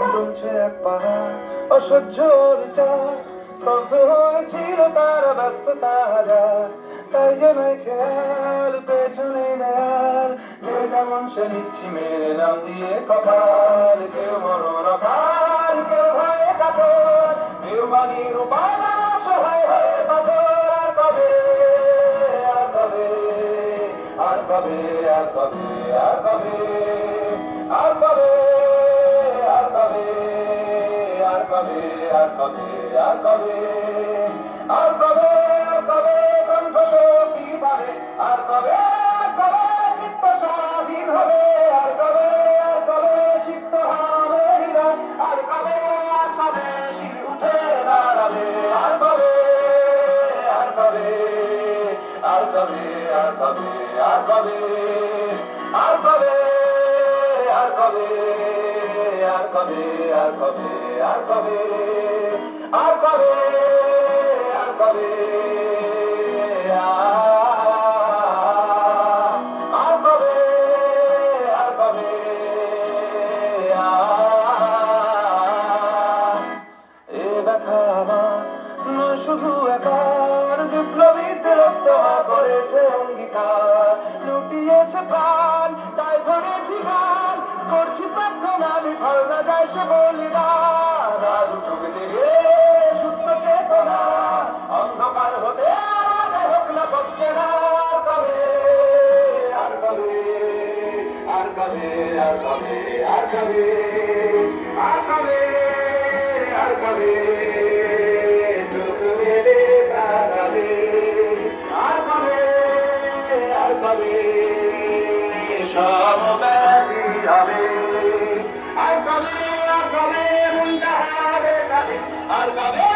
জমছে এক পাহাড় অসহ্য বিচার, স্তব্ধ হয়েছিল তার ব্যস্ততা হাজার। তাই যে নাই খেয়াল পেছনে দেয়াল, যে যেমন সে নিচ্ছি মেরে নাম দিয়ে কপাল। কেউ মরণ অকাল, কেউ ভয়ে কাতর, কেউ বাণীর উপায় না সহায় হয়ে পাথর। আর কবে, আর কবে, আর কবে, আর কবে, আর কবে, আর কবে, আর কবে, আর কবে, আর কবে, আর কবে, আর কবে কণ্ঠ শক্তি পাবে, আর কবে, আর কবে চিত্ত স্বাধীন হবে, আর কবে, আর কবে সিক্ত হবে হৃদয়, আর কবে, আর কবে শির উঠে দাঁড়াবে, আর কবে, আর কবে, আর কবে, আর কবে, আর কবে, আর কবে, আর কবে, আর কবে, আর কবে, আর কবে, আর কবে, আর কবে, আর কবে, আর কবে, এ ব্যথা আমার নয় শুধু একার, বিপ্লবীদের রক্ত করেছে অঙ্গীকার, লুটিয়েছে প্রাণ তাই ধরেছি গান, করছি প্রার্থনা বিফল না যায় সে বলিদান। আর উঠুক জেগে সুপ্ত চেতনা, অন্ধকার হতে আমাদের হোক না বলছে না। আর কবে, আর কবে, আর কবে, আর কবে, আর কবে, আর কবে, চোখ মেলে তাকাবে, আর কবে, আর কবে সমব্যাধি হবে, আর কবে, আর কবে মনটা হবে স্বাধীন, আর কবে,